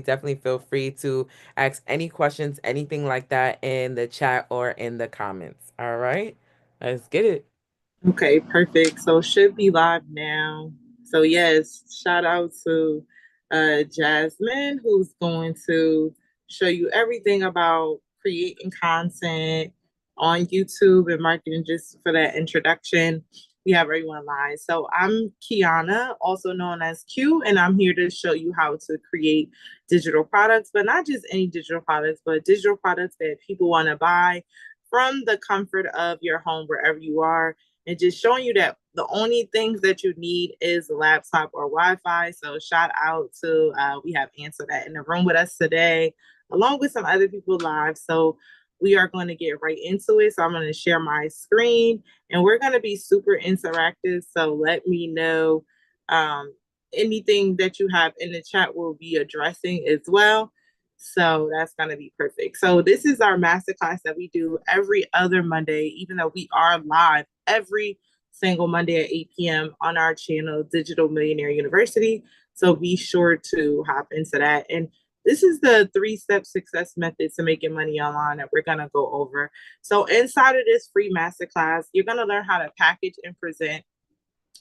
definitely feel free to ask any questions, anything like that in the chat or in the comments. All right, let's get it. Okay, perfect. So should be live now. So yes, shout out to Jasmine who's going to show you everything about creating content on YouTube and marketing just for that introduction. We have everyone live. So I'm Kiana, also known as Q, and I'm here to show you how to create digital products, but not just any digital products, but digital products that people want to buy from the comfort of your home wherever you are, and just showing you that the only things that you need is a laptop or Wi-Fi. So shout out to we have Answer that in the room with us today, along with some other people live. So we are going to get right into it. So I'm going to share my screen, and we're going to be super interactive. So let me know um, anything that you have in the chat will be addressing as well. So that's going to be perfect. So this is our masterclass that we do every other Monday, even though we are live every single Monday at 8 p.m. on our channel, Digital Millionaire University. So be sure to hop into that. And this is the 3-step success method to making money online that we're going to go over. So inside of this free masterclass, you're going to learn how to package and present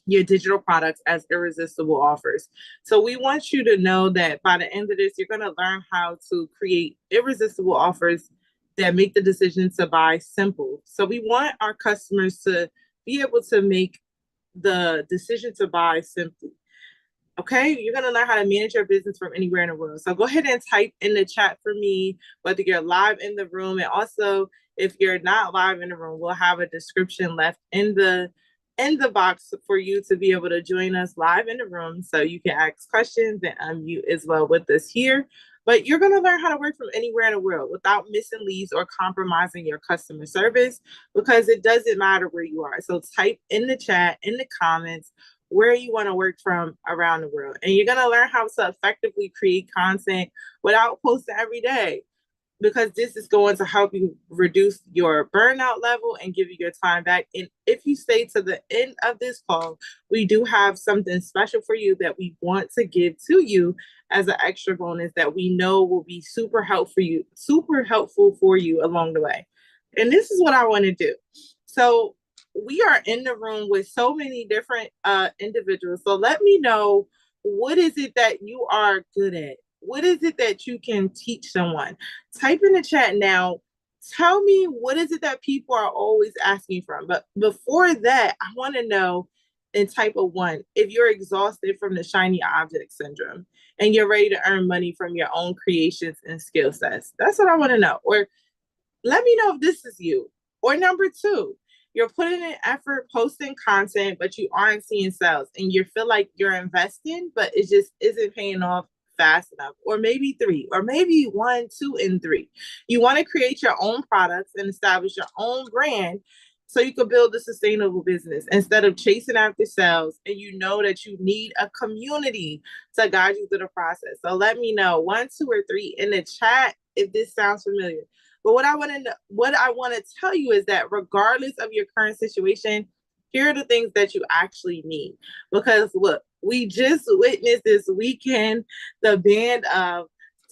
your digital products as irresistible offers. So we want you to know that by the end of this, you're going to learn how to create irresistible offers that make the decision to buy simple. So we want our customers to be able to make the decision to buy simply. Okay, you're going to learn how to manage your business from anywhere in the world. So go ahead and type in the chat for me, whether you're live in the room. And also, if you're not live in the room, we'll have a description left in the box for you to be able to join us live in the room so you can ask questions and unmute as well with us here. But you're going to learn how to work from anywhere in the world without missing leads or compromising your customer service, because it doesn't matter where you are. So type in the chat, in the comments, where you want to work from around the world. And you're going to learn how to effectively create content without posting every day, because this is going to help you reduce your burnout level and give you your time back. And if you stay to the end of this call, we do have something special for you that we want to give to you as an extra bonus that we know will be super helpful for you along the way. And this is what I want to do. So we are in the room with so many different individuals. So let me know, what is it that you are good at? What is it that you can teach someone? Type in the chat now. Tell me, what is it that people are always asking from? But before that, I want to know in type of one, if you're exhausted from the shiny object syndrome and you're ready to earn money from your own creations and skill sets. That's what I want to know. Or let me know if this is you. Or number two, you're putting in effort, posting content, but you aren't seeing sales and you feel like you're investing, but it just isn't paying off fast enough. Or maybe three, or maybe one, two, and three. You want to create your own products and establish your own brand so you can build a sustainable business instead of chasing after sales. And you know that you need a community to guide you through the process. So let me know, one, two, or three in the chat if this sounds familiar. But what I want to tell you is that regardless of your current situation, here are the things that you actually need. Because look, we just witnessed this weekend the ban of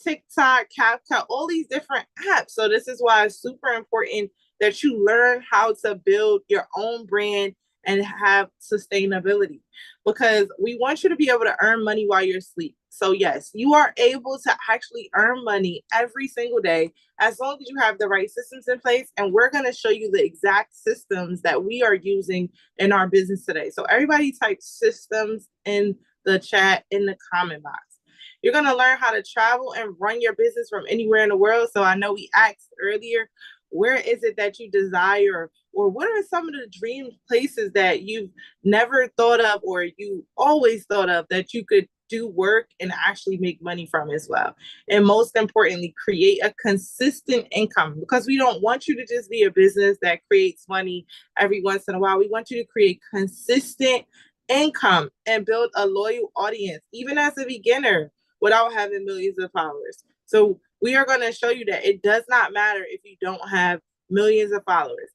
TikTok, CapCut, all these different apps. So this is why it's super important that you learn how to build your own brand and have sustainability, because we want you to be able to earn money while you're asleep. So yes, you are able to actually earn money every single day as long as you have the right systems in place. And we're going to show you the exact systems that we are using in our business today. So everybody type systems in the chat, in the comment box. You're going to learn how to travel and run your business from anywhere in the world. So I know we asked earlier, where is it that you desire, or what are some of the dream places that you've never thought of or you always thought of that you could do work and actually make money from as well? And most importantly, create a consistent income, because we don't want you to just be a business that creates money every once in a while. We want you to create consistent income and build a loyal audience, even as a beginner, without having millions of followers. So we are going to show you that it does not matter if you don't have millions of followers.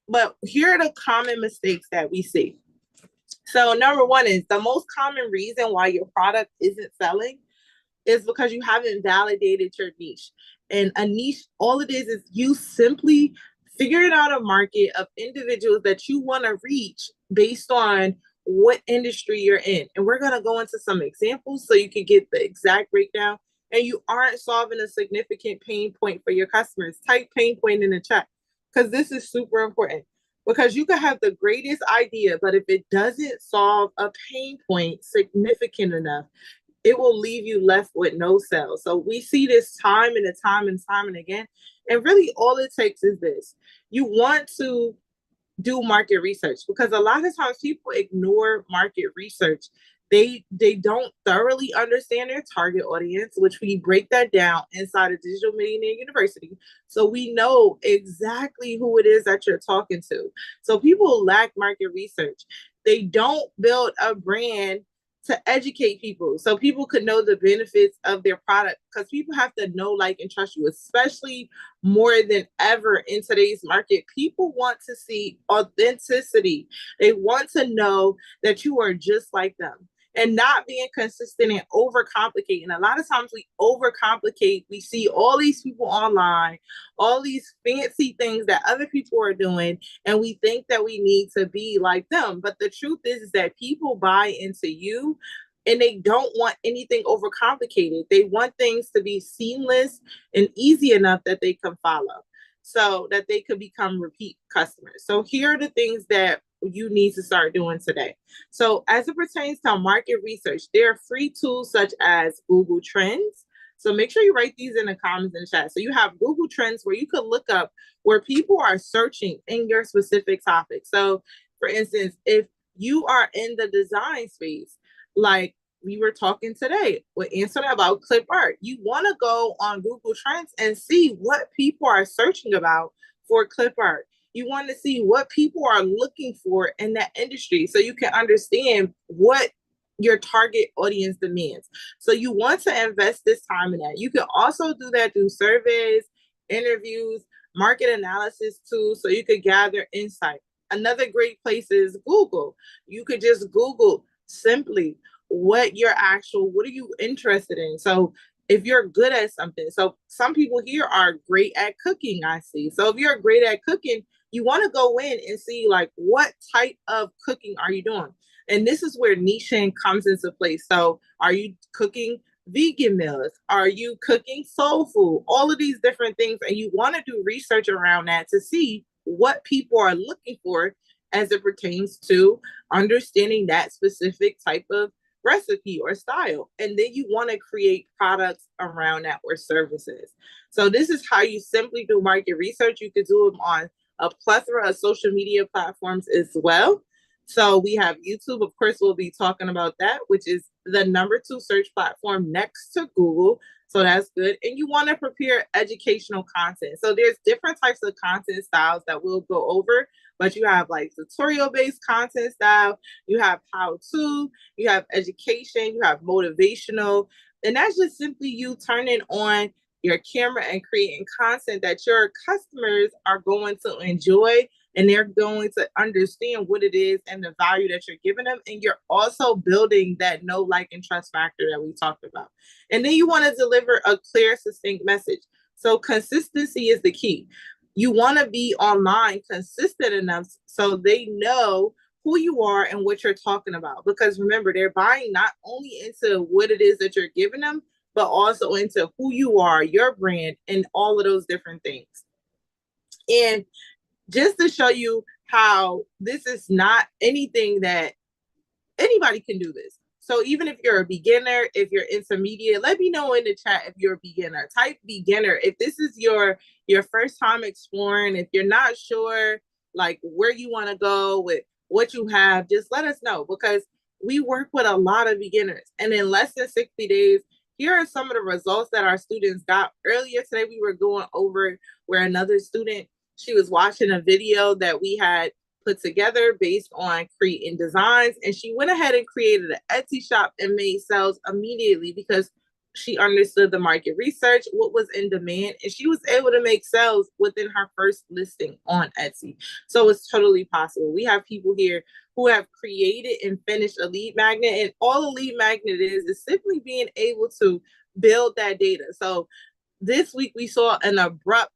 But here are the common mistakes that we see. So number one is the most common reason why your product isn't selling. is because you haven't validated your niche. And a niche, all it is you simply figuring out a market of individuals that you want to reach based on what industry you're in. And we're going to go into some examples so you can get the exact breakdown. And you aren't solving a significant pain point for your customers. Type pain point in the chat because this is super important. Because you could have the greatest idea, but if it doesn't solve a pain point significant enough, it will leave you left with no sales. So we see this time and time and time and again. And really, all it takes is this: you want to do market research because a lot of times people ignore market research. They don't thoroughly understand their target audience, which we break that down inside of Digital Millionaire University. So we know exactly who it is that you're talking to. So people lack market research. They don't build a brand to educate people so people could know the benefits of their product because people have to know, like, and trust you, especially more than ever in today's market. People want to see authenticity. They want to know that you are just like them and not being consistent and overcomplicating. A lot of times we overcomplicate. We see all these people online, all these fancy things that other people are doing, and we think that we need to be like them. But the truth is that people buy into you and they don't want anything overcomplicated. They want things to be seamless and easy enough that they can follow so that they could become repeat customers. So here are the things that you need to start doing today. So as it pertains to market research, there are free tools such as Google Trends. So make sure you write these in the comments in the chat. So you have Google Trends where you could look up where people are searching in your specific topic. So for instance, if you are in the design space, like we were talking today with answering about clip art, you want to go on Google Trends and see what people are searching about for clip art. You want to see what people are looking for in that industry so you can understand what your target audience demands. So you want to invest this time in that. You can also do that through surveys, interviews, market analysis tools, so you could gather insight. Another great place is Google. You could just Google simply what are you interested in. So if you're good at something, so some people here are great at cooking, I see. So if you're great at cooking, you want to go in and see, like, what type of cooking are you doing? And this is where niching comes into place. So are you cooking vegan meals? Are you cooking soul food? All of these different things. And you want to do research around that to see what people are looking for as it pertains to understanding that specific type of recipe or style. And then you want to create products around that or services. So this is how you simply do market research. You could do them on a plethora of social media platforms as well. So we have YouTube, of course, we'll be talking about that, which is the number 2 search platform next to Google. So that's good. And you want to prepare educational content. So there's different types of content styles that we'll go over, but you have like tutorial based content style, you have how to, you have education, you have motivational. And that's just simply you turning on your camera and creating content that your customers are going to enjoy and they're going to understand what it is and the value that you're giving them. And you're also building that know, like, and trust factor that we talked about. And then you want to deliver a clear, succinct message. So consistency is the key. You want to be online consistent enough so they know who you are and what you're talking about. Because remember, they're buying not only into what it is that you're giving them, but also into who you are, your brand, and all of those different things. And just to show you how this is not anything that anybody can do this. So even if you're a beginner, if you're intermediate, let me know in the chat if you're a beginner. Type beginner. If this is your first time exploring, if you're not sure like where you want to go with what you have, just let us know because we work with a lot of beginners. And in less than 60 days, here are some of the results that our students got. Earlier today, we were going over where another student, she was watching a video that we had put together based on creating designs. And she went ahead and created an Etsy shop and made sales immediately because she understood the market research, what was in demand, and she was able to make sales within her first listing on Etsy. So it's totally possible. We have people here who have created and finished a lead magnet, and all a lead magnet is simply being able to build that data. So this week we saw an abrupt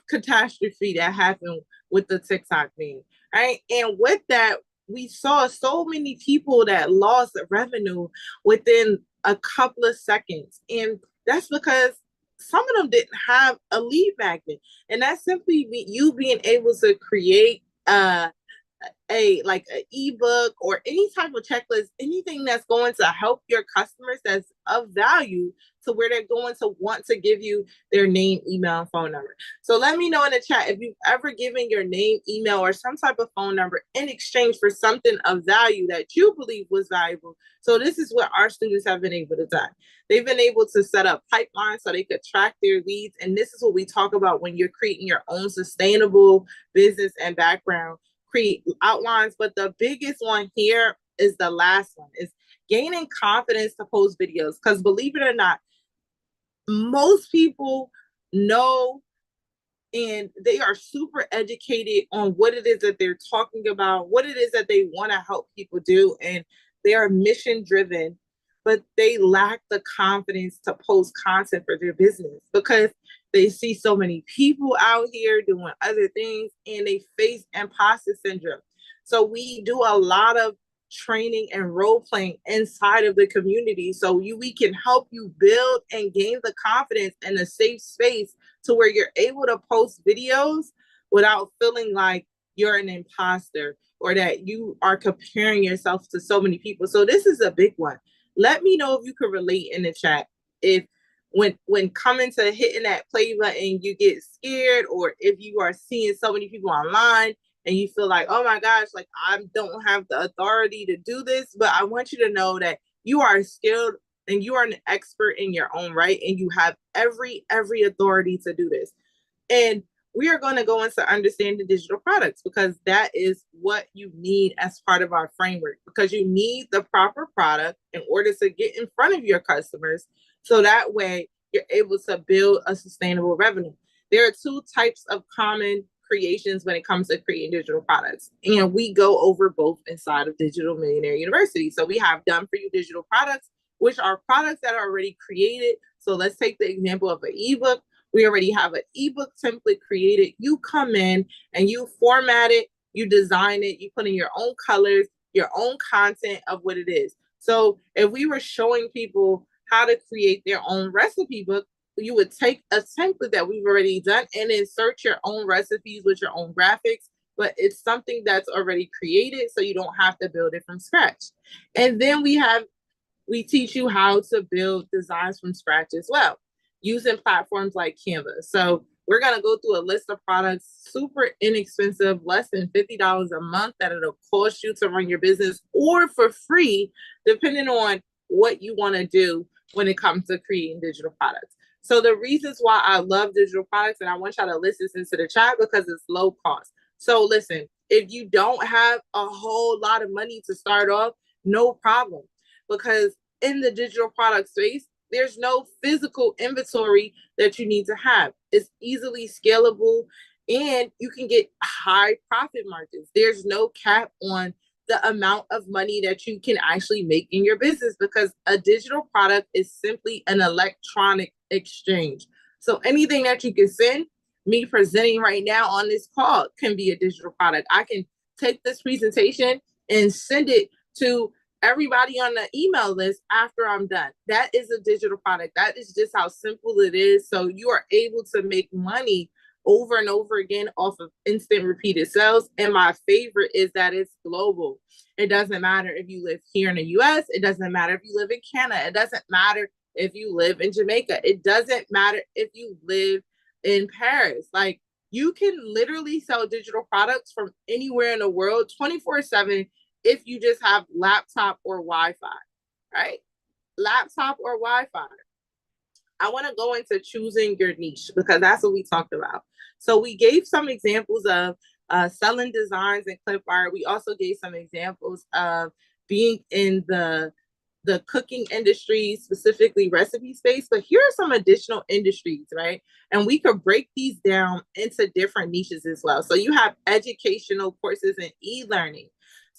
catastrophe that happened with the TikTok thing, right? And with that, we saw so many people that lost revenue within a couple of seconds. And that's because some of them didn't have a lead magnet. And that's simply you being able to create a like an ebook or any type of checklist, anything that's going to help your customers that's of value to where they're going to want to give you their name, email, and phone number. So let me know in the chat if you've ever given your name, email, or some type of phone number in exchange for something of value that you believe was valuable. So this is what our students have been able to do. They've been able to set up pipelines so they could track their leads. And this is what we talk about when you're creating your own sustainable business and background create outlines. But the biggest one here is the last one, is gaining confidence to post videos. Because believe it or not, most people know and they are super educated on what it is that they're talking about, what it is that they want to help people do, and they are mission driven, but they lack the confidence to post content for their business because they see so many people out here doing other things and they face imposter syndrome. So we do a lot of training and role playing inside of the community so we can help you build and gain the confidence in a safe space to where you're able to post videos without feeling like you're an imposter or that you are comparing yourself to so many people. So this is a big one. Let me know if you could relate in the chat. If when coming to hitting that play button, you get scared, or if you are seeing so many people online and you feel like, oh my gosh, like I don't have the authority to do this. But I want you to know that you are skilled and you are an expert in your own right, and you have every authority to do this. And we are going to go into understanding digital products because that is what you need as part of our framework, because you need the proper product in order to get in front of your customers. So that way you're able to build a sustainable revenue. There are two types of common creations when it comes to creating digital products. And we go over both inside of Digital Millionaire University. So we have done for you digital products, which are products that are already created. So let's take the example of an ebook. We already have an ebook template created. You come in and you format it, you design it, you put in your own colors, your own content of what it is. So if we were showing people how to create their own recipe book, you would take a template that we've already done and insert your own recipes with your own graphics, but it's something that's already created, so you don't have to build it from scratch. And then we teach you how to build designs from scratch as well, using platforms like Canva. So we're going to go through a list of products, super inexpensive, less than $50 a month that it'll cost you to run your business, or for free, depending on what you want to do when it comes to creating digital products. So the reasons why I love digital products, and I want y'all to listen into the chat, because it's low cost. So listen, if you don't have a whole lot of money to start off, no problem. Because in the digital product space, there's no physical inventory that you need to have. It's easily scalable and you can get high profit margins. There's no cap on the amount of money that you can actually make in your business, because a digital product is simply an electronic exchange. So anything that you can send, me presenting right now on this call, can be a digital product. I can take this presentation and send it to everybody on the email list after I'm done. That is a digital product. That is just how simple it is. So you are able to make money over and over again off of instant repeated sales. And my favorite is that it's global. It doesn't matter if you live here in the US. It doesn't matter if you live in Canada. It doesn't matter if you live in Jamaica. It doesn't matter if you live in Paris. Like, you can literally sell digital products from anywhere in the world 24/7 if you just have laptop or Wi-Fi, right? Laptop or Wi-Fi. I want to go into choosing your niche, because that's what we talked about. So we gave some examples of selling designs and clip art. We also gave some examples of being in the cooking industry, specifically recipe space. But here are some additional industries, right? And we could break these down into different niches as well. So you have educational courses and e-learning.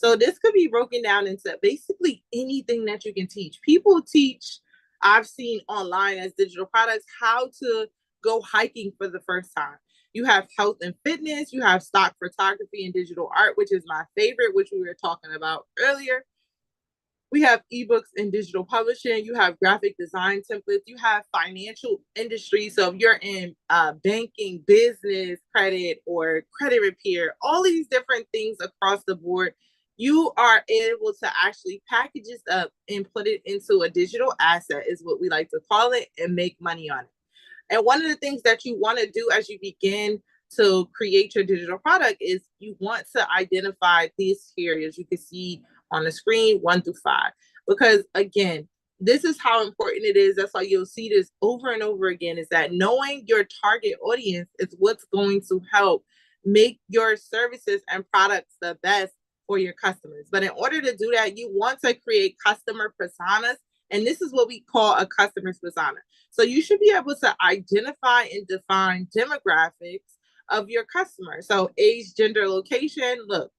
So this could be broken down into basically anything that you can teach. People teach, I've seen online as digital products, how to go hiking for the first time. You have health and fitness, you have stock photography and digital art, which is my favorite, which we were talking about earlier. We have ebooks and digital publishing. You have graphic design templates. You have financial industry. So if you're in banking, business, credit, or credit repair, all these different things across the board, you are able to actually package this up and put it into a digital asset, is what we like to call it, and make money on it. And one of the things that you want to do as you begin to create your digital product is you want to identify these areas you can see on the screen 1 through 5. Because again, this is how important it is. That's why you'll see this over and over again, is that knowing your target audience is what's going to help make your services and products the best for your customers. But in order to do that, you want to create customer personas. And this is what we call a customer's persona. So you should be able to identify and define demographics of your customer. So age, gender, location. Look,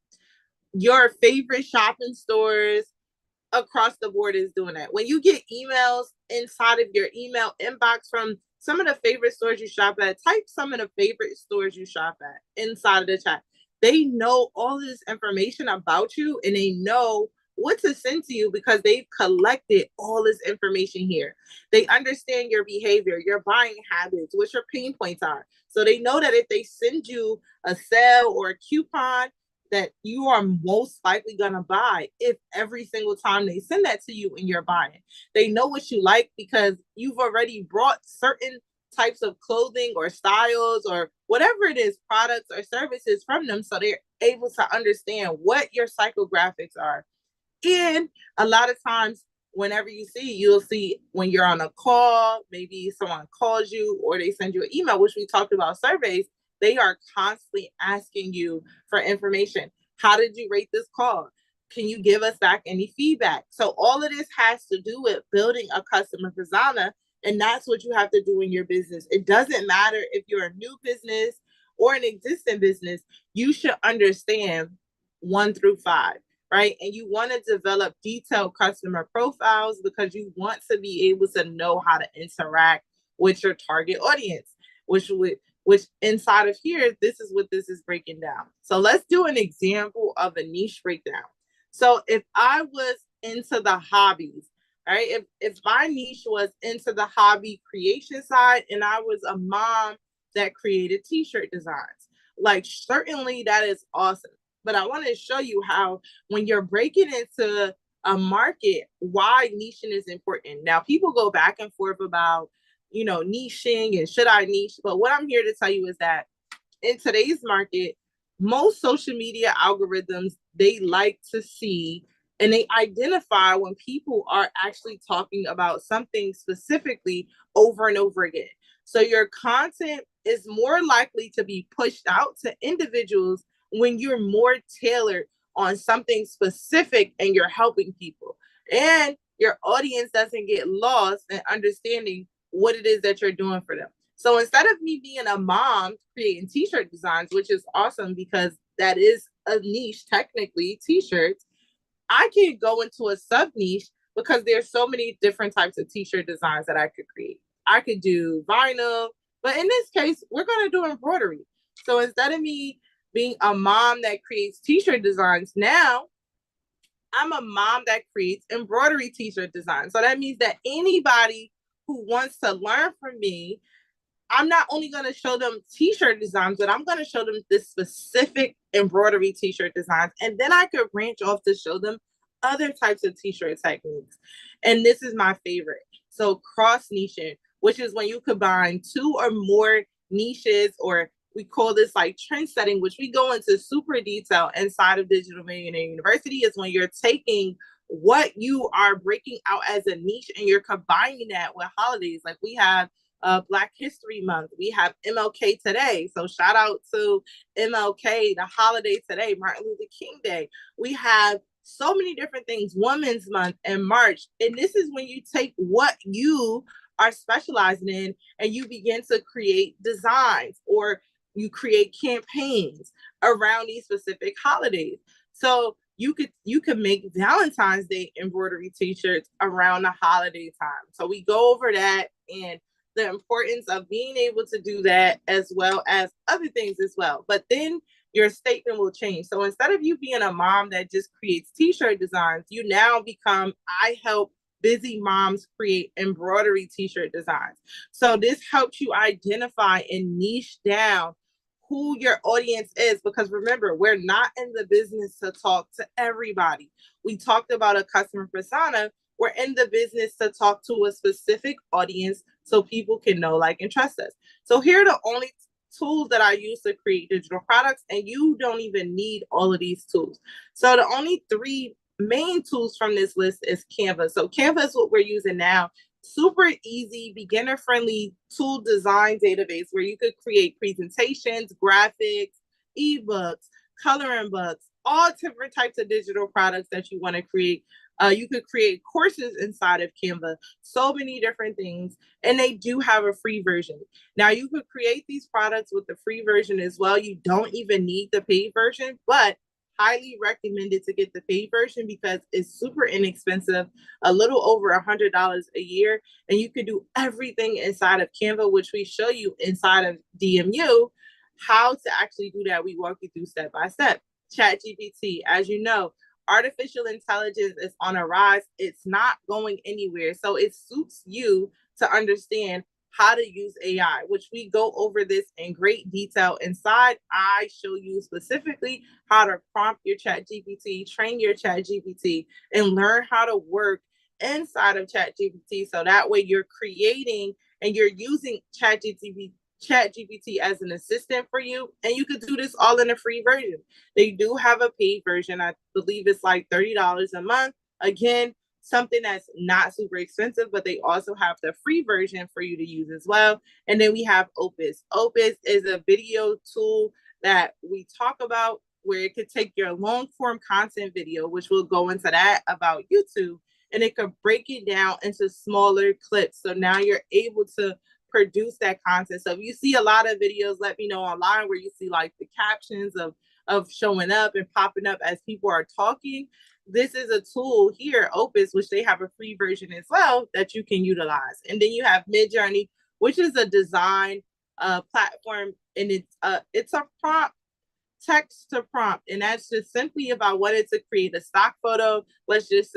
your favorite shopping stores across the board is doing that. When you get emails inside of your email inbox from some of the favorite stores you shop at, type some of the favorite stores you shop at inside of the chat. They know all this information about you, and they know what to send to you because they've collected all this information here. They understand your behavior, your buying habits, what your pain points are. So they know that if they send you a sale or a coupon, that you are most likely going to buy if every single time they send that to you and you're buying. They know what you like because you've already brought certain types of clothing or styles or whatever it is, products or services from them. So they're able to understand what your psychographics are. And a lot of times, whenever you see, you'll see when you're on a call, maybe someone calls you or they send you an email, which we talked about surveys, they are constantly asking you for information. How did you rate this call? Can you give us back any feedback? So all of this has to do with building a customer persona. And that's what you have to do in your business. It doesn't matter if you're a new business or an existing business, you should understand 1 through 5, right? And you want to develop detailed customer profiles because you want to be able to know how to interact with your target audience, which inside of here, this is what this is breaking down. So let's do an example of a niche breakdown. So if I was into the hobbies, right? If my niche was into the hobby creation side and I was a mom that created t-shirt designs, like certainly that is awesome. But I want to show you how when you're breaking into a market, why niching is important. Now, people go back and forth about, niching and should I niche? But what I'm here to tell you is that in today's market, most social media algorithms, they like to see and they identify when people are actually talking about something specifically over and over again. So your content is more likely to be pushed out to individuals when you're more tailored on something specific and you're helping people. And your audience doesn't get lost in understanding what it is that you're doing for them. So instead of me being a mom creating t-shirt designs, which is awesome because that is a niche, technically, t-shirts, I can go into a sub niche because there's so many different types of t-shirt designs that I could create. I could do vinyl, but in this case, we're going to do embroidery. So instead of me being a mom that creates t-shirt designs, now I'm a mom that creates embroidery t-shirt designs. So that means that anybody who wants to learn from me, I'm not only going to show them t-shirt designs, but I'm going to show them this specific embroidery t-shirt designs. And then I could branch off to show them other types of t-shirt techniques. And this is my favorite. So cross niching, which is when you combine 2 or more niches, or we call this like trend setting, which we go into super detail inside of Digital Millionaire University, is when you're taking what you are breaking out as a niche and you're combining that with holidays. Like we have Black History Month. We have MLK today. So shout out to MLK, the holiday today, Martin Luther King Day. We have so many different things, Women's Month in March. And this is when you take what you are specializing in and you begin to create designs or you create campaigns around these specific holidays. So you could make Valentine's Day embroidery t-shirts around the holiday time. So we go over that and the importance of being able to do that as well as other things as well. But then your statement will change. So instead of you being a mom that just creates t-shirt designs, you now become I help busy moms create embroidery t-shirt designs. So this helps you identify and niche down who your audience is, because remember, we're not in the business to talk to everybody. We talked about a customer persona. We're in the business to talk to a specific audience so people can know, like, and trust us. So here are the only tools that I use to create digital products, and you don't even need all of these tools. So the only three main tools from this list is Canva. So Canva is what we're using now. Super easy, beginner friendly tool design database where you could create presentations, graphics, ebooks, coloring books, all different types of digital products that you want to create. You could create courses inside of Canva, so many different things, and they do have a free version. Now, you could create these products with the free version as well. You don't even need the paid version, but highly recommended to get the paid version because it's super inexpensive, a little over $100 a year, and you can do everything inside of Canva, which we show you inside of DMU how to actually do that. We walk you through step by step. Chat GPT, as you know, artificial intelligence is on a rise. It's not going anywhere. So it suits you to understand how to use AI, which we go over this in great detail inside. I show you specifically how to prompt your chat GPT, train your chat GPT, and learn how to work inside of chat GPT. So that way you're creating and you're using chat GPT as an assistant for you. And you could do this all in a free version. They do have a paid version. I believe it's like $30 a month. Again, something that's not super expensive, but they also have the free version for you to use as well. And then we have Opus. Opus is a video tool that we talk about where it could take your long form content video, which we'll go into that about YouTube, and it could break it down into smaller clips. So now you're able to produce that content. So if you see a lot of videos, let me know online where you see like the captions of showing up and popping up as people are talking. This is a tool here, Opus, which they have a free version as well that you can utilize. And then you have Midjourney, which is a design platform, and it's a prompt text to prompt, and that's just simply if I wanted to create a stock photo. Let's just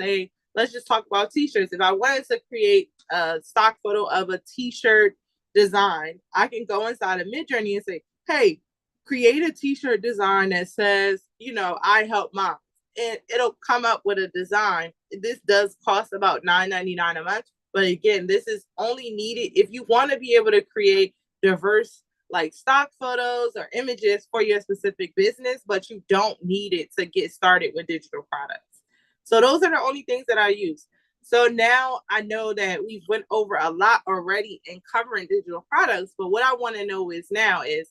talk about t-shirts. If I wanted to create a stock photo of a t-shirt design, I can go inside of Midjourney and say, hey, create a t-shirt design that says, I help moms, and it'll come up with a design. This does cost about $9.99 a month, but again, this is only needed if you want to be able to create diverse like stock photos or images for your specific business, but you don't need it to get started with digital products. So those are the only things that I use. So now I know that we've went over a lot already in covering digital products, but what I want to know is now is,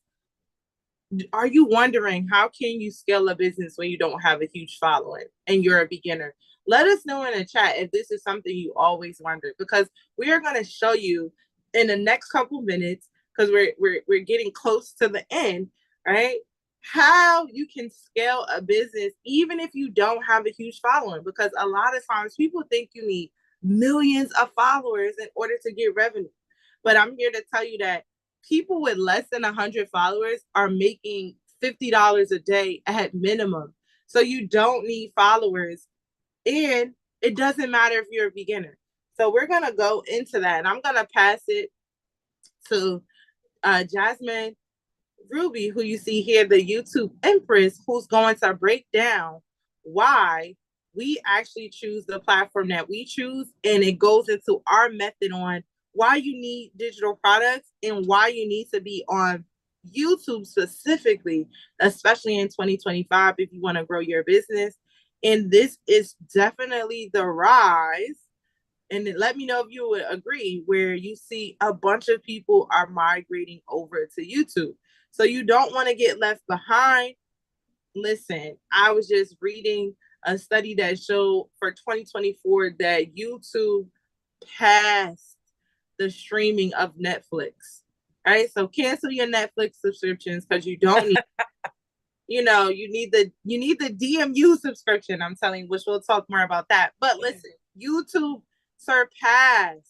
are you wondering how can you scale a business when you don't have a huge following and you're a beginner? Let us know in the chat if this is something you always wondered, because we are going to show you in the next couple minutes, because we're getting close to the end, right? How you can scale a business even if you don't have a huge following, because a lot of times people think you need millions of followers in order to get revenue. But I'm here to tell you that people with less than 100 followers are making $50 a day at minimum. So you don't need followers, and it doesn't matter if you're a beginner. So we're going to go into that, and I'm going to pass it to Jasmine Ruby, who you see here, the YouTube Empress, who's going to break down why we actually choose the platform that we choose. And it goes into our method on why you need digital products and why you need to be on YouTube specifically, especially in 2025, if you want to grow your business. And this is definitely the rise, and then let me know if you would agree, where you see a bunch of people are migrating over to YouTube. So you don't want to get left behind. Listen, I was just reading a study that showed for 2024 that YouTube passed the streaming of Netflix. All right, so cancel your Netflix subscriptions because you don't need you need the DMU subscription. I'm telling you, which we'll talk more about that. But listen, YouTube surpassed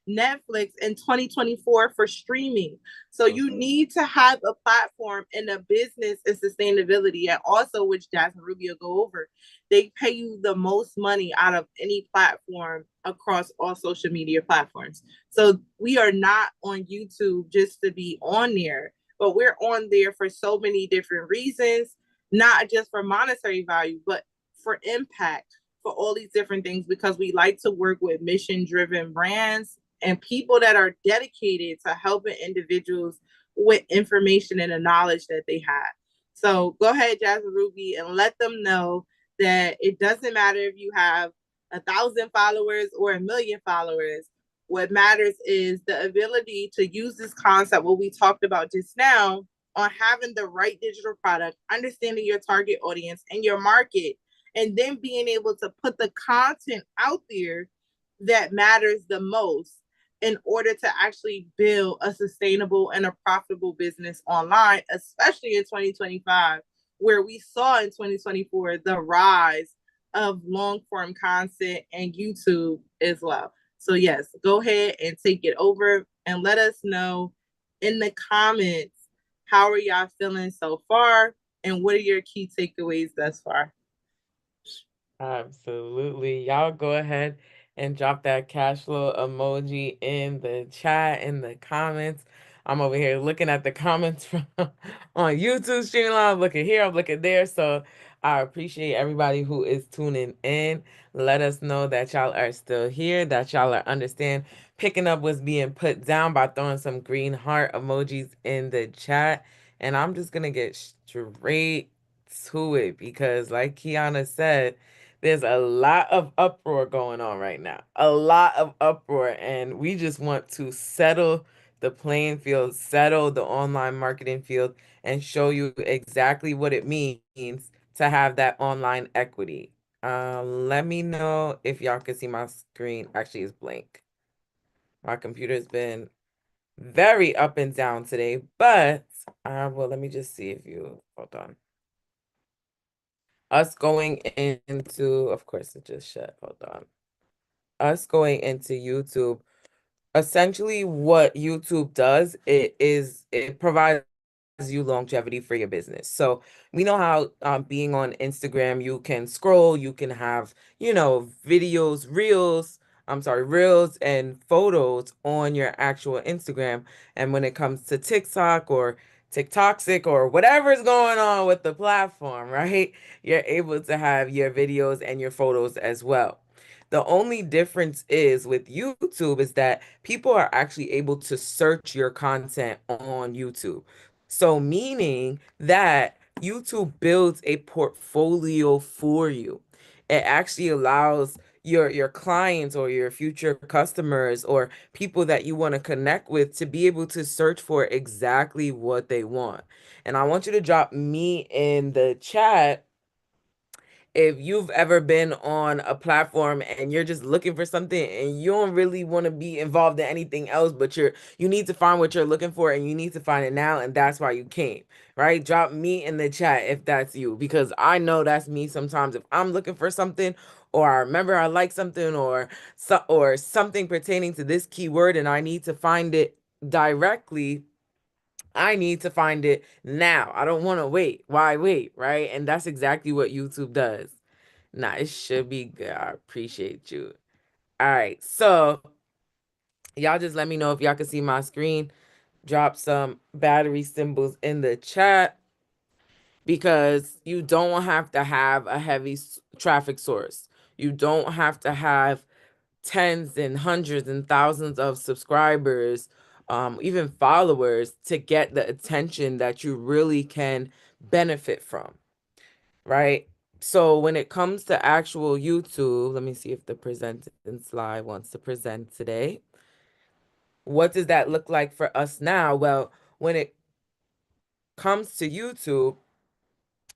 Netflix in 2024 for streaming. So you need to have a platform and a business and sustainability, and also, which Jasmine Rubio go over, they pay you the most money out of any platform across all social media platforms. So we are not on YouTube just to be on there, but we're on there for so many different reasons, not just for monetary value, but for impact, for all these different things, because we like to work with mission driven brands and people that are dedicated to helping individuals with information and the knowledge that they have. So go ahead, Jasmine Ruby, and let them know that it doesn't matter if you have 1,000 followers or 1,000,000 followers. What matters is the ability to use this concept, what we talked about just now, on having the right digital product, understanding your target audience and your market, and then being able to put the content out there that matters the most in order to actually build a sustainable and a profitable business online, especially in 2025, where we saw in 2024 the rise of long form content and YouTube as well. So, yes, go ahead and take it over and let us know in the comments how are y'all feeling so far and what are your key takeaways thus far. Absolutely. Y'all go ahead and drop that cash flow emoji in the chat, in the comments. I'm over here looking at the comments from on YouTube Streamline. I'm looking here, I'm looking there. So I appreciate everybody who is tuning in. Let us know that y'all are still here, that y'all are understand picking up what's being put down by throwing some green heart emojis in the chat. And I'm just gonna get straight to it because like Kiana said, there's a lot of uproar going on right now. A lot of uproar. And we just want to settle the playing field, settle the online marketing field, and show you exactly what it means to have that online equity. Let me know if y'all can see my screen. Actually, it's blank. My computer's been very up and down today, but well, let me just see if you hold on. Us going into, of course, it just shut. Hold on. Us going into YouTube, essentially what YouTube does, it provides you longevity for your business. So we know how being on Instagram, you can scroll, you can have, videos, reels and photos on your actual Instagram. And when it comes to TikTok or TikToksic or whatever is going on with the platform, right? You're able to have your videos and your photos as well. The only difference is with YouTube is that people are actually able to search your content on YouTube. So meaning that YouTube builds a portfolio for you. It actually allows your clients or your future customers or people that you want to connect with to be able to search for exactly what they want. And I want you to drop me in the chat if you've ever been on a platform and you're just looking for something and you don't really want to be involved in anything else, but you need to find what you're looking for and you need to find it now, and that's why you came, right? Drop me in the chat if that's you, because I know that's me sometimes. If I'm looking for something, or I remember I like something, or something pertaining to this keyword and I need to find it directly, I need to find it now. I don't want to wait. Why wait, right? And that's exactly what YouTube does. Nah, it should be good. I appreciate you. All right. So, y'all just let me know if y'all can see my screen. Drop some battery symbols in the chat because you don't have to have a heavy traffic source. You don't have to have tens and hundreds and thousands of subscribers, even followers, to get the attention that you really can benefit from, right? So when it comes to actual YouTube, let me see if the presenting slide wants to present today. What does that look like for us now? Well, when it comes to YouTube,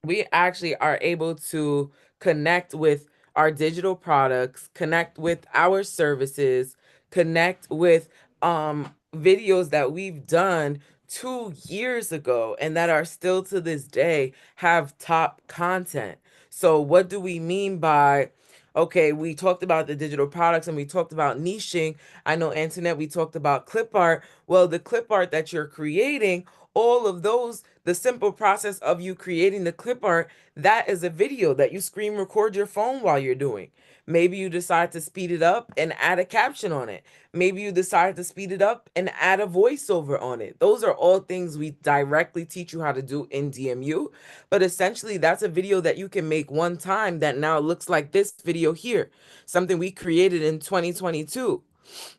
we actually are able to connect with our digital products, connect with our services, connect with videos that we've done 2 years ago and that are still to this day have top content. So what do we mean by, okay, we talked about the digital products and we talked about niching. I know, Antoinette, we talked about clip art. Well, the clip art that you're creating, all of those, the simple process of you creating the clip art, that is a video that you screen record your phone while you're doing. Maybe you decide to speed it up and add a caption on it. Maybe you decide to speed it up and add a voiceover on it. Those are all things we directly teach you how to do in DMU. But essentially, that's a video that you can make one time that now looks like this video here. Something we created in 2022.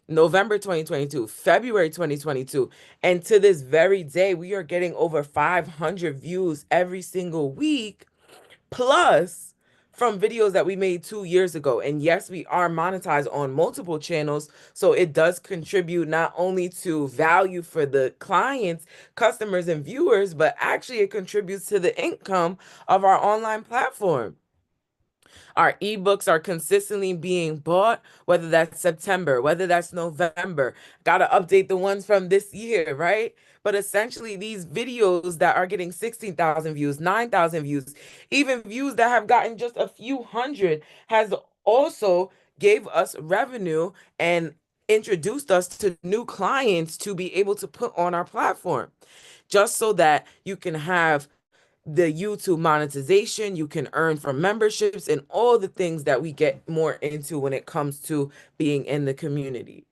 November 2022, February 2022. And to this very day, we are getting over 500 views every single week, plus from videos that we made 2 years ago. And yes, we are monetized on multiple channels. So it does contribute not only to value for the clients, customers, and viewers, but actually it contributes to the income of our online platform. Our ebooks are consistently being bought, whether that's September, whether that's November. Got to update the ones from this year, right? But essentially, these videos that are getting 16,000 views, 9,000 views, even views that have gotten just a few hundred, has also gave us revenue and introduced us to new clients to be able to put on our platform, just so that you can have the YouTube monetization, you can earn from memberships and all the things that we get more into when it comes to being in the community.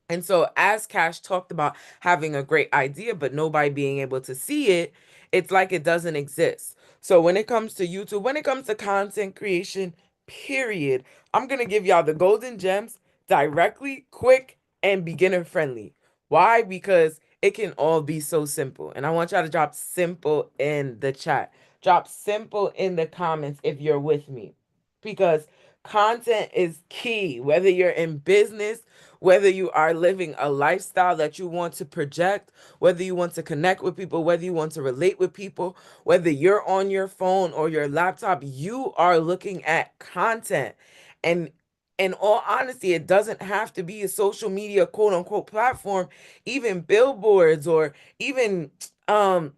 And so, as Cash talked about having a great idea, but nobody being able to see it, it's like it doesn't exist. So, when it comes to YouTube, when it comes to content creation, period, I'm going to give y'all the golden gems directly, quick, and beginner friendly. Why? Because it can all be so simple. And I want y'all to drop simple in the chat. Drop simple in the comments if you're with me. Because content is key, whether you're in business, whether you are living a lifestyle that you want to project, whether you want to connect with people, whether you want to relate with people, whether you're on your phone or your laptop, you are looking at content. And in all honesty, it doesn't have to be a social media quote unquote platform, even billboards or even quote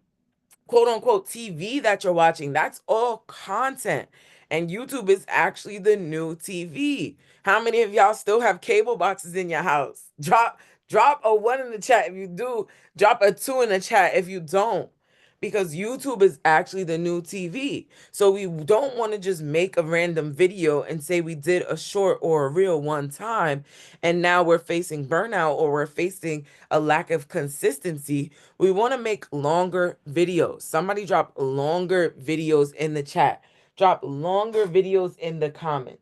unquote TV that you're watching. That's all content. And YouTube is actually the new TV. How many of y'all still have cable boxes in your house? Drop a one in the chat if you do. Drop a two in the chat if you don't. Because YouTube is actually the new TV. So we don't want to just make a random video and say we did a short or a reel one time and now we're facing burnout or we're facing a lack of consistency. We want to make longer videos. Somebody drop longer videos in the chat. Drop longer videos in the comments,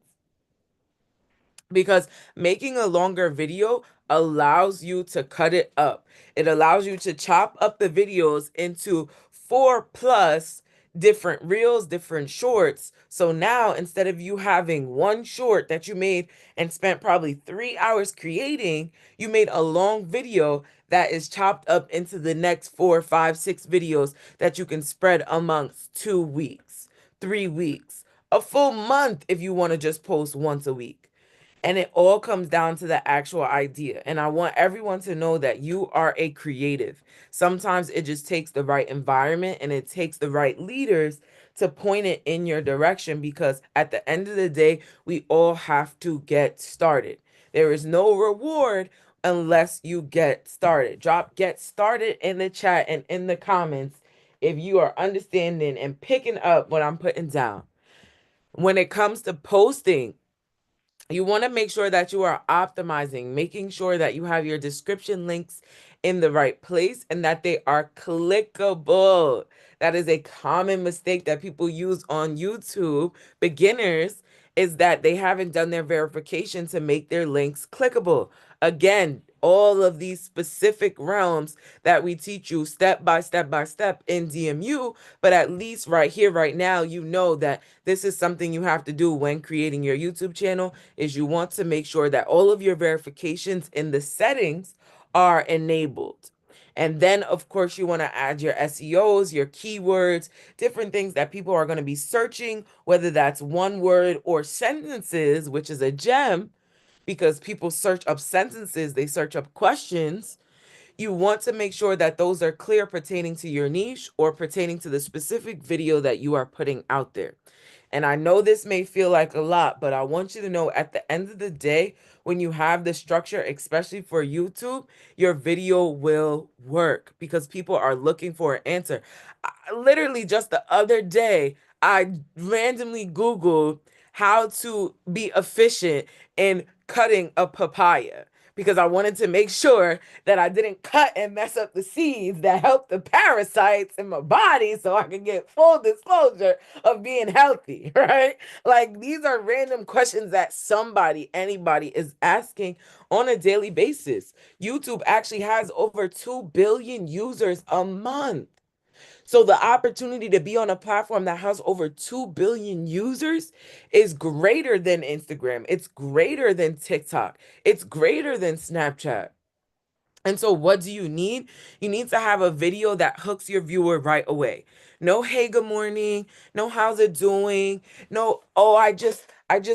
because making a longer video allows you to cut it up. It allows you to chop up the videos into 4+ different reels, different shorts. So now instead of you having one short that you made and spent probably 3 hours creating, you made a long video that is chopped up into the next 4, 5, 6 videos that you can spread amongst 2 weeks, 3 weeks, a full month if you want to just post once a week. And it all comes down to the actual idea. And I want everyone to know that you are a creative. Sometimes it just takes the right environment and it takes the right leaders to point it in your direction, because at the end of the day, we all have to get started. There is no reward unless you get started. Drop get started in the chat and in the comments if you are understanding and picking up what I'm putting down. When it comes to posting, you want to make sure that you are optimizing, making sure that you have your description links in the right place and that they are clickable. That is a common mistake that people use on YouTube, beginners, is that they haven't done their verification to make their links clickable. Again, all of these specific realms that we teach you step by step by step in DMU, but at least right here, right now, you know that this is something you have to do when creating your YouTube channel, is you want to make sure that all of your verifications in the settings are enabled. And then, of course, you want to add your SEOs, your keywords, different things that people are going to be searching, whether that's one word or sentences, which is a gem, because people search up sentences, they search up questions. You want to make sure that those are clear pertaining to your niche or pertaining to the specific video that you are putting out there. And I know this may feel like a lot, but I want you to know at the end of the day, when you have the structure, especially for YouTube, your video will work because people are looking for an answer. Literally just the other day, I randomly Googled how to be efficient in cutting a papaya because I wanted to make sure that I didn't cut and mess up the seeds that help the parasites in my body so I can get full disclosure of being healthy, right? Like these are random questions that somebody, anybody is asking on a daily basis. YouTube actually has over 2 billion users a month. So the opportunity to be on a platform that has over 2 billion users is greater than Instagram. It's greater than TikTok. It's greater than Snapchat. And so what do you need? You need to have a video that hooks your viewer right away. No, hey, good morning. No, how's it doing? No, oh, I just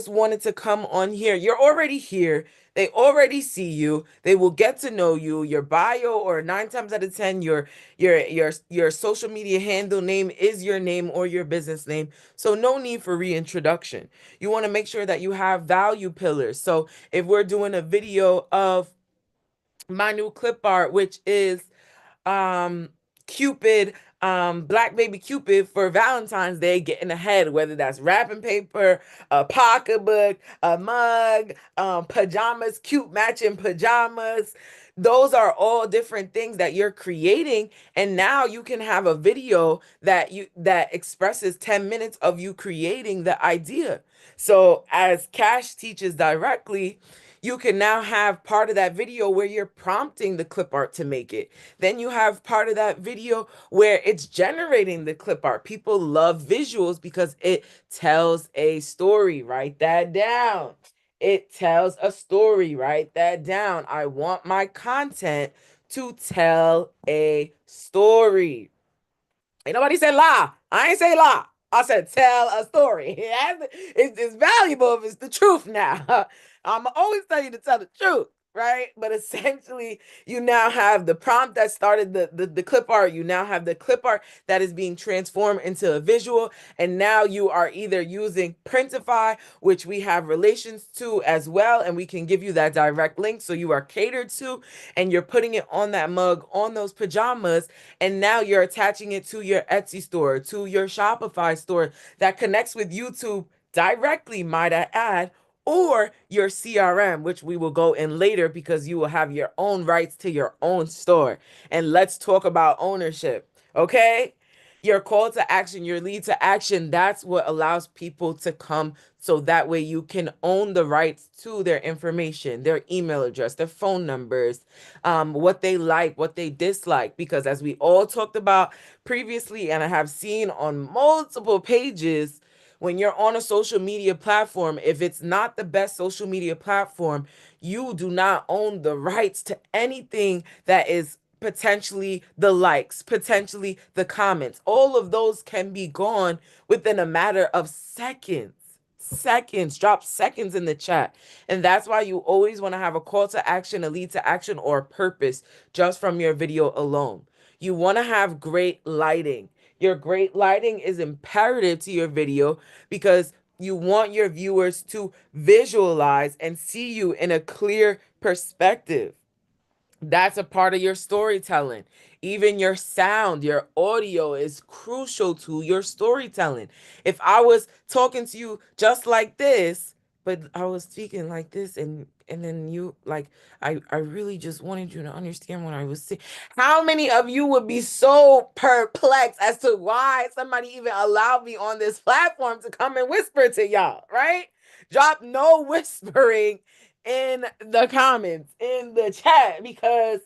wanted to come on here. You're already here. They already see you. They will get to know you. Your bio or 9 times out of 10, your social media handle name is your name or your business name. So no need for reintroduction. You want to make sure that you have value pillars. So if we're doing a video of my new clip art, which is um Cupid, Black Baby Cupid for Valentine's Day, getting ahead, whether that's wrapping paper, a pocketbook, a mug, pajamas, cute matching pajamas. Those are all different things that you're creating, and now you can have a video that expresses 10 minutes of you creating the idea. So as Cash teaches directly, you can now have part of that video where you're prompting the clip art to make it. Then you have part of that video where it's generating the clip art. People love visuals because it tells a story. Write that down. It tells a story. Write that down. I want my content to tell a story. Ain't nobody said lie. I ain't say lie. I said tell a story. It's valuable if it's the truth now. I'm always tell you to tell the truth, right? But essentially, you now have the prompt that started the clip art. You now have the clip art that is being transformed into a visual. And now you are either using Printify, which we have relations to as well. And we can give you that direct link. So you are catered to, and you're putting it on that mug, on those pajamas. And now you're attaching it to your Etsy store, to your Shopify store that connects with YouTube directly, might I add, or your CRM, which we will go in later because you will have your own rights to your own store. And let's talk about ownership, okay? Your call to action, your lead to action, that's what allows people to come so that way you can own the rights to their information, their email address, their phone numbers, what they like, what they dislike. Because as we all talked about previously, and I have seen on multiple pages, when you're on a social media platform, if it's not the best social media platform, you do not own the rights to anything that is potentially the likes, potentially the comments. All of those can be gone within a matter of seconds. Seconds, drop seconds in the chat. And that's why you always want to have a call to action, a lead to action, or a purpose just from your video alone. You want to have great lighting. Your great lighting is imperative to your video because you want your viewers to visualize and see you in a clear perspective. That's a part of your storytelling. Even your sound, your audio is crucial to your storytelling. If I was talking to you just like this, but I was speaking like this and then you like I really just wanted you to understand what I was saying. How many of you would be so perplexed as to why somebody even allowed me on this platform to come and whisper to y'all, right? Drop no whispering in the comments, in the chat, because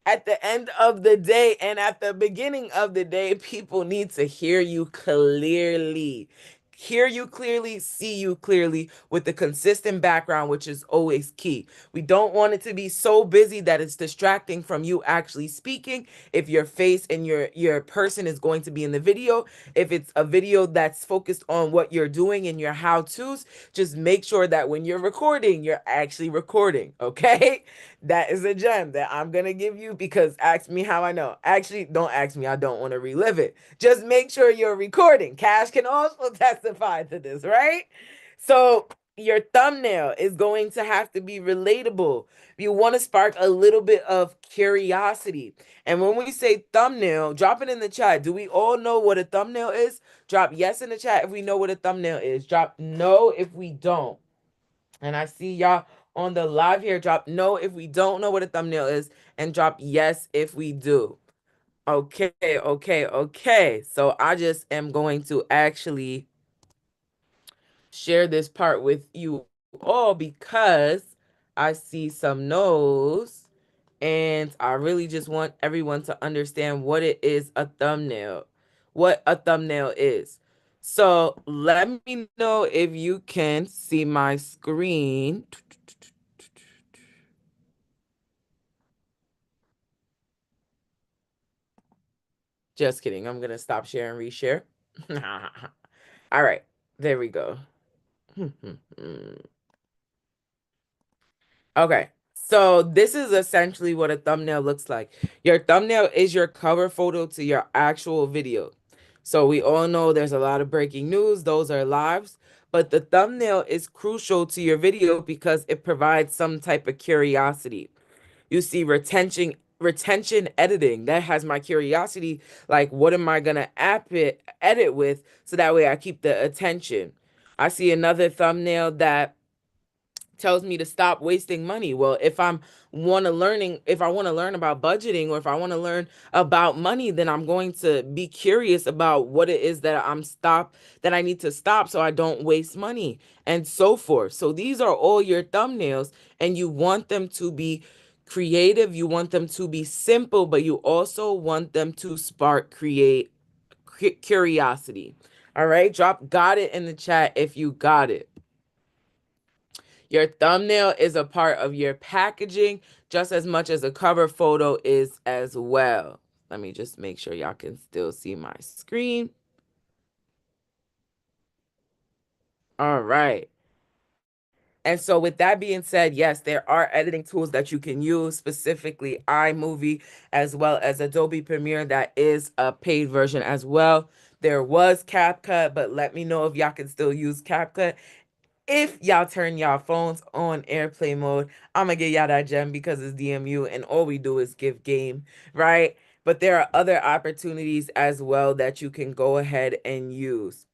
at the end of the day and at the beginning of the day, people need to hear you clearly. hear you clearly, see you clearly with the consistent background, which is always key. We don't want it to be so busy that it's distracting from you actually speaking. If your face and your person is going to be in the video, if it's a video that's focused on what you're doing and your how-tos, just make sure that when you're recording, you're actually recording, okay? That is a gem that I'm gonna give you, because ask me how I know. Actually, don't ask me, I don't want to relive it. Just make sure you're recording. Cash can also testify to this, right? So your thumbnail is going to have to be relatable. You want to spark a little bit of curiosity. And when we say thumbnail, drop it in the chat. Do we all know what a thumbnail is? Drop yes in the chat if we know what a thumbnail is. Drop no if we don't. And I see y'all on the live here. Drop no if we don't know what a thumbnail is, and drop yes if we do. Okay, okay, okay. So I just am going to actually share this part with you all because I see some no's, and I really just want everyone to understand what it is a thumbnail, what a thumbnail is. So let me know if you can see my screen. Just kidding. I'm going to stop share and reshare. All right. There we go. Okay. So this is essentially what a thumbnail looks like. Your thumbnail is your cover photo to your actual video. So we all know there's a lot of breaking news. Those are lives. But the thumbnail is crucial to your video because it provides some type of curiosity. You see retention editing. That has my curiosity. Like, what am I gonna edit with so that way I keep the attention? I see another thumbnail that tells me to stop wasting money. Well, if I want to learn about budgeting, or if I want to learn about money, then I'm going to be curious about what it is that I need to stop so I don't waste money, and so forth. So these are all your thumbnails, and you want them to be creative, you want them to be simple, but you also want them to spark curiosity. All right, drop got it in the chat if you got it. Your thumbnail is a part of your packaging just as much as a cover photo is as well. Let me just make sure y'all can still see my screen. All right. And so with that being said, yes, there are editing tools that you can use, specifically iMovie as well as Adobe Premiere. That is a paid version as well. There was CapCut, but let me know if y'all can still use CapCut. If y'all turn y'all phones on airplane mode, I'm gonna give y'all that gem because it's DMU and all we do is give game, right? But there are other opportunities as well that you can go ahead and use.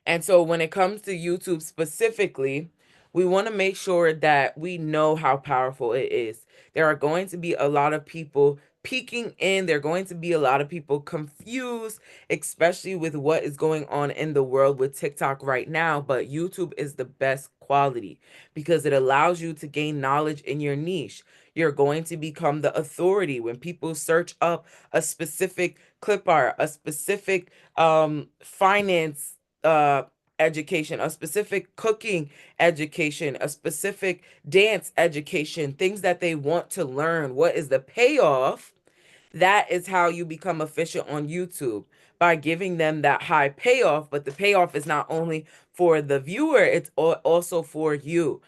And so when it comes to YouTube specifically, we want to make sure that we know how powerful it is. There are going to be a lot of people peeking in. There are going to be a lot of people confused, especially with what is going on in the world with TikTok right now. But YouTube is the best quality because it allows you to gain knowledge in your niche. You're going to become the authority when people search up a specific clip art, a specific finance education, a specific cooking education, a specific dance education, things that they want to learn. What is the payoff? That is how you become efficient on YouTube, by giving them that high payoff. But the payoff is not only for the viewer, it's also for you.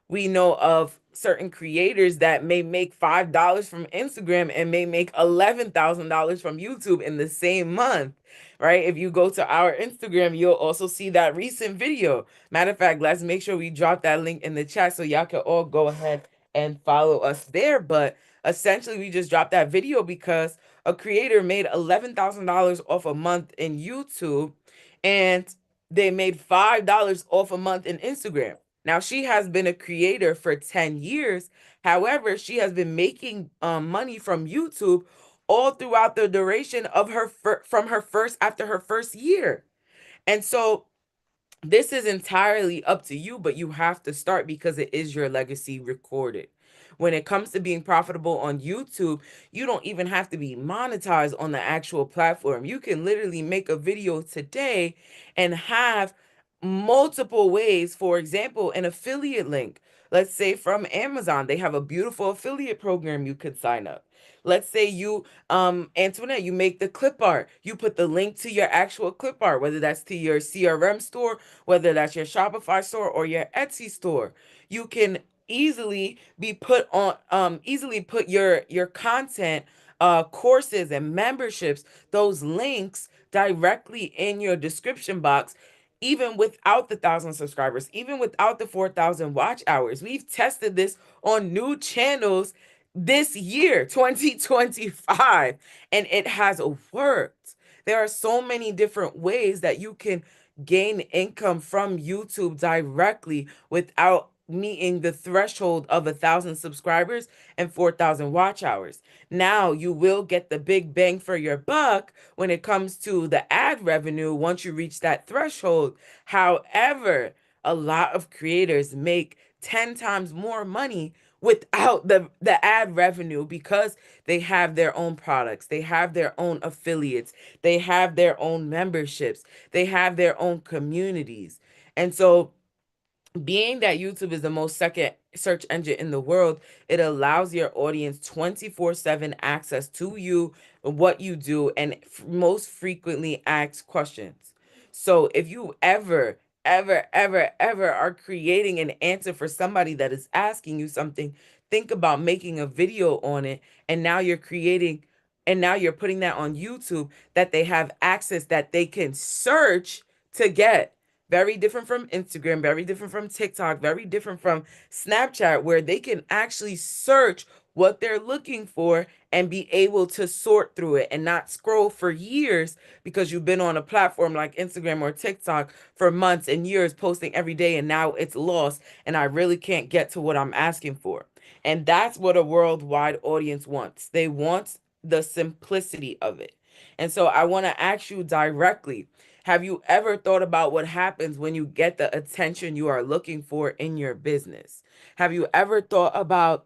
We know of certain creators that may make $5 from Instagram and may make $11,000 from YouTube in the same month, right? If you go to our Instagram, you'll also see that recent video. Matter of fact, let's make sure we drop that link in the chat so y'all can all go ahead and follow us there. But essentially, we just dropped that video because a creator made $11,000 off a month in YouTube, and they made $5 off a month in Instagram. Now, she has been a creator for 10 years. However, she has been making money from YouTube all throughout the duration of from her first after her first year. And so this is entirely up to you, but you have to start because it is your legacy recorded. When it comes to being profitable on YouTube, you don't even have to be monetized on the actual platform. You can literally make a video today and have multiple ways. For example, an affiliate link. Let's say from Amazon, they have a beautiful affiliate program you could sign up. Let's say you, Antoinette, you make the clip art. You put the link to your actual clip art, whether that's to your CRM store, whether that's your Shopify store or your Etsy store. You can easily put your content, courses and memberships, those links directly in your description box, even without the 1,000 subscribers, even without the 4,000 watch hours. We've tested this on new channels this year, 2025, and it has worked. There are so many different ways that you can gain income from YouTube directly without meeting the threshold of 1,000 subscribers and 4,000 watch hours. Now you will get the big bang for your buck when it comes to the ad revenue once you reach that threshold. However, a lot of creators make 10 times more money without the ad revenue because they have their own products, they have their own affiliates, they have their own memberships, they have their own communities. And so, being that YouTube is the most second search engine in the world, it allows your audience 24/7 access to you, what you do, and most frequently asked questions. So if you ever are creating an answer for somebody that is asking you something, think about making a video on it. And now you're creating, and now you're putting that on YouTube that they have access that they can search to get. Very different from Instagram, very different from TikTok, very different from Snapchat, where they can actually search what they're looking for and be able to sort through it and not scroll for years because you've been on a platform like Instagram or TikTok for months and years posting every day and now it's lost and I really can't get to what I'm asking for. And that's what a worldwide audience wants. They want the simplicity of it. And so I want to ask you directly, have you ever thought about what happens when you get the attention you are looking for in your business? Have you ever thought about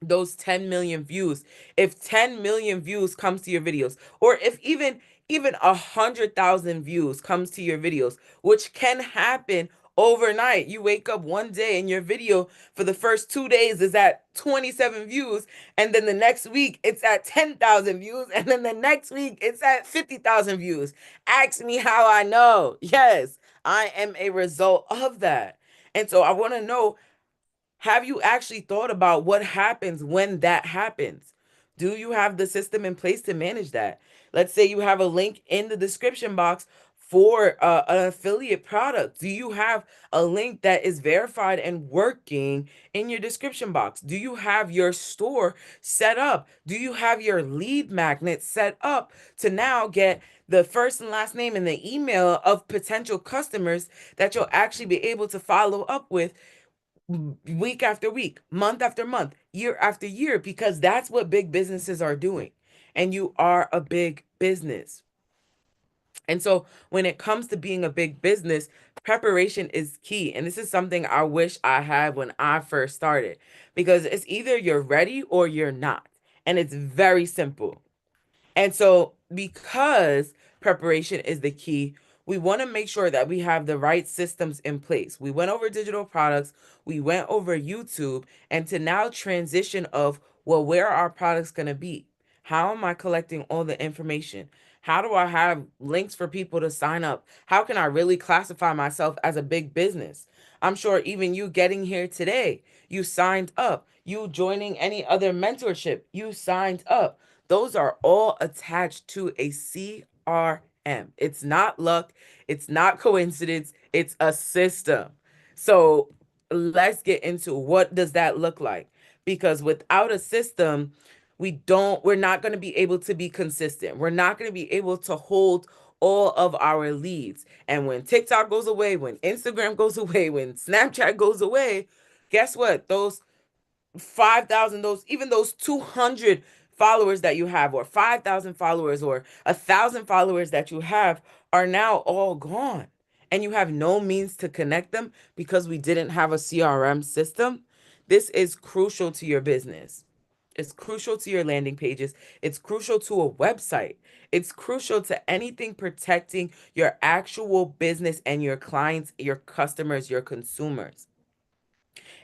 those 10 million views? If 10 million views comes to your videos, or if even 100,000 views comes to your videos, which can happen overnight. You wake up one day and your video for the first 2 days is at 27 views, and then the next week it's at 10,000 views, and then the next week it's at 50,000 views. Ask me how I know. Yes, I am a result of that. And so I want to know, have you actually thought about what happens when that happens? Do you have the system in place to manage that? Let's say you have a link in the description box for an affiliate product. Do you have a link that is verified and working in your description box? Do you have your store set up? Do you have your lead magnet set up to now get the first and last name and the email of potential customers that you'll actually be able to follow up with week after week, month after month, year after year, because that's what big businesses are doing. And you are a big business. And so when it comes to being a big business, preparation is key. And this is something I wish I had when I first started, because it's either you're ready or you're not. And it's very simple. And so, because preparation is the key, we want to make sure that we have the right systems in place. We went over digital products, we went over YouTube, and to now transition of, well, where are our products going to be? How am I collecting all the information? How do I have links for people to sign up? How can I really classify myself as a big business? I'm sure even you getting here today, you signed up. You joining any other mentorship, you signed up. Those are all attached to a CRM. It's not luck, it's not coincidence, it's a system. So let's get into what does that look like? Because without a system, we're not going to be able to be consistent. We're not going to be able to hold all of our leads. And when TikTok goes away, when Instagram goes away, when Snapchat goes away, guess what? Those 5,000, those 200 followers that you have, or 5,000 followers, or 1,000 followers that you have are now all gone. And you have no means to connect them because we didn't have a CRM system. This is crucial to your business. It's crucial to your landing pages. It's crucial to a website. It's crucial to anything protecting your actual business and your clients, your customers, your consumers.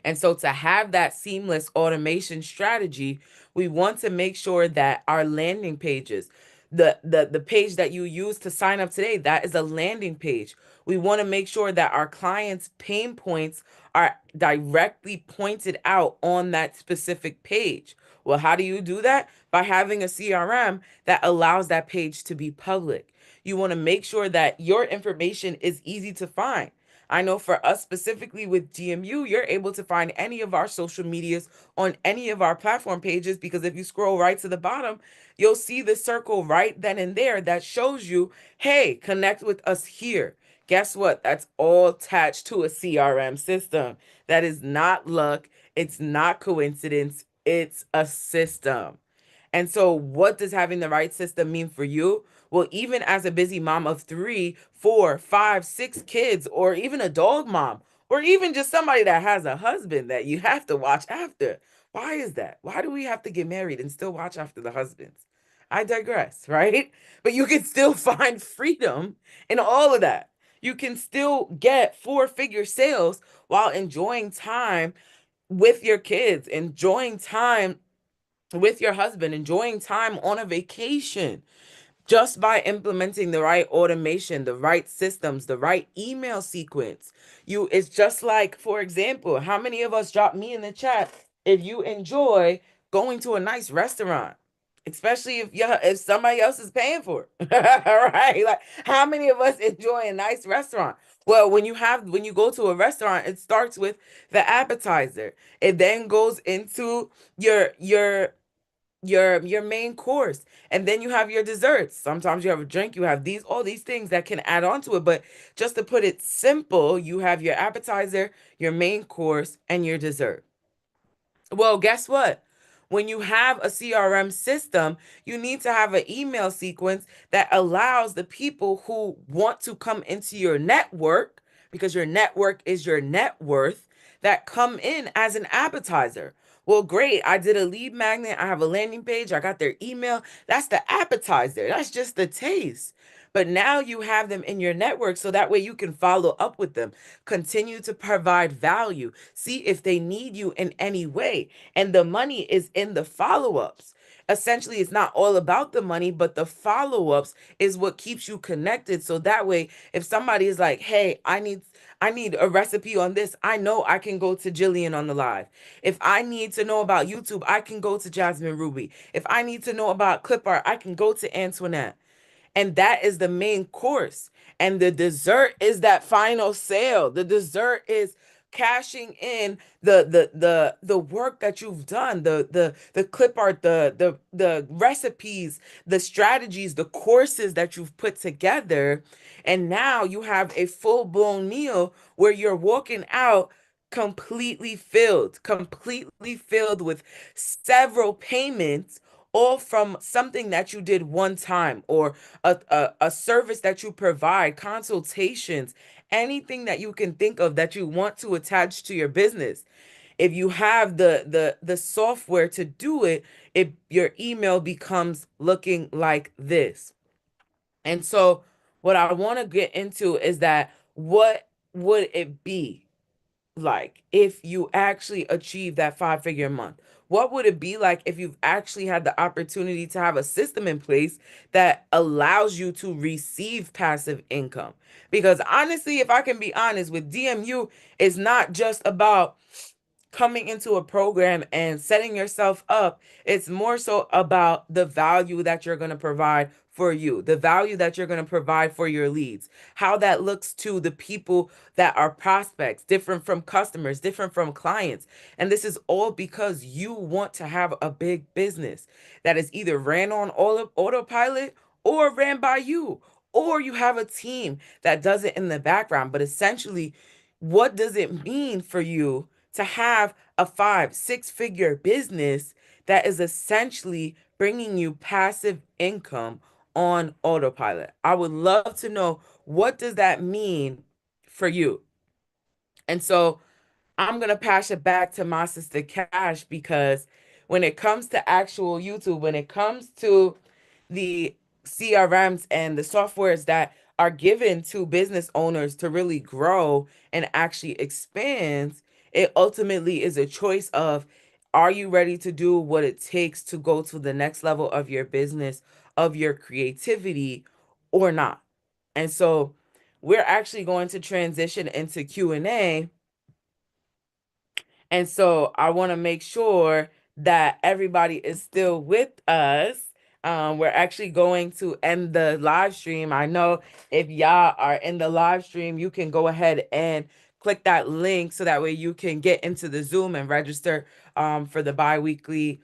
And so to have that seamless automation strategy, we want to make sure that our landing pages, the page that you use to sign up today, that is a landing page. We want to make sure that our clients' pain points are directly pointed out on that specific page. Well, how do you do that? By having a CRM that allows that page to be public. You want to make sure that your information is easy to find. I know for us specifically with GMU, you're able to find any of our social medias on any of our platform pages, because if you scroll right to the bottom, you'll see the circle right then and there that shows you, hey, connect with us here. Guess what? That's all attached to a CRM system. That is not luck. It's not coincidence. It's a system. And so, what does having the right system mean for you? Well, even as a busy mom of three, four, five, six kids, or even a dog mom, or even just somebody that has a husband that you have to watch after. Why is that? Why do we have to get married and still watch after the husbands? I digress, right? But you can still find freedom in all of that. You can still get four-figure sales while enjoying time with your kids, enjoying time with your husband, enjoying time on a vacation, just by implementing the right automation, the right systems, the right email sequence. It's just like, for example, how many of us drop me in the chat if you enjoy going to a nice restaurant, especially if somebody else is paying for it. All right, like how many of us enjoy a nice restaurant? Well, when you go to a restaurant, it starts with the appetizer. It then goes into your main course, and then you have your desserts. Sometimes you have a drink, you have all these things that can add on to it. But just to put it simple, you have your appetizer, your main course, and your dessert. Well, guess what? When you have a CRM system, you need to have an email sequence that allows the people who want to come into your network, because your network is your net worth, that come in as an appetizer. Well, great. I did a lead magnet. I have a landing page. I got their email. That's the appetizer. That's just the taste. But now you have them in your network so that way you can follow up with them, continue to provide value, see if they need you in any way. And the money is in the follow ups. Essentially, it's not all about the money, but the follow ups is what keeps you connected. So that way, if somebody is like, hey, I need a recipe on this, I know I can go to Jillian on the live. If I need to know about YouTube, I can go to Jasmine Ruby. If I need to know about clip art, I can go to Antoinette. And that is the main course. And the dessert is that final sale. The dessert is cashing in the work that you've done, the clip art, the recipes, the strategies, the courses that you've put together. And now you have a full-blown meal where you're walking out completely filled with several payments, all from something that you did one time, or a service that you provide, consultations, anything that you can think of that you want to attach to your business. If you have the software to do it, your email becomes looking like this. And so what I want to get into is that, what would it be like if you actually achieve that five-figure a month? What would it be like if you've actually had the opportunity to have a system in place that allows you to receive passive income? Because honestly, if I can be honest, with DMU, it's not just about coming into a program and setting yourself up. It's more so about the value that you're going to provide for you, the value that you're going to provide for your leads, how that looks to the people that are prospects, different from customers, different from clients. And this is all because you want to have a big business that is either ran on autopilot or ran by you, or you have a team that does it in the background. But essentially, what does it mean for you to have a five, six-figure business that is essentially bringing you passive income on autopilot? I would love to know, what does that mean for you? And so I'm gonna pass it back to my sister Cash because when it comes to actual YouTube, when it comes to the CRMs and the softwares that are given to business owners to really grow and actually expand, it ultimately is a choice of, are you ready to do what it takes to go to the next level of your business, of your creativity, or not? And so we're actually going to transition into Q&A, and so I want to make sure that everybody is still with us. We're actually going to end the live stream. I know if y'all are in the live stream, you can go ahead and click that link so that way you can get into the Zoom and register for the bi-weekly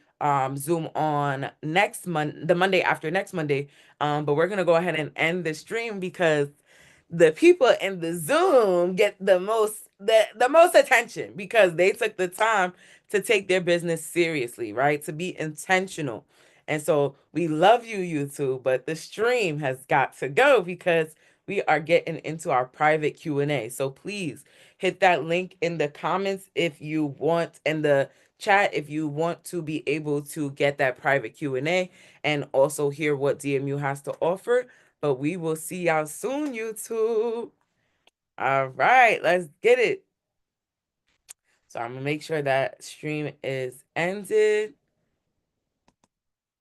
Zoom on the Monday after next Monday. But we're going to go ahead and end the stream because the people in the Zoom get the most attention because they took the time to take their business seriously, right? To be intentional. And so we love you, YouTube, but the stream has got to go because we are getting into our private Q&A. So please hit that link in the comments if you want, in the chat if you want to be able to get that private Q&A and also hear what DMU has to offer. But we will see y'all soon, YouTube. All right, let's get it. So I'm gonna make sure that stream is ended.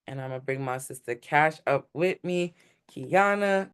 And I'm gonna bring my sister Cash up with me, Kiana.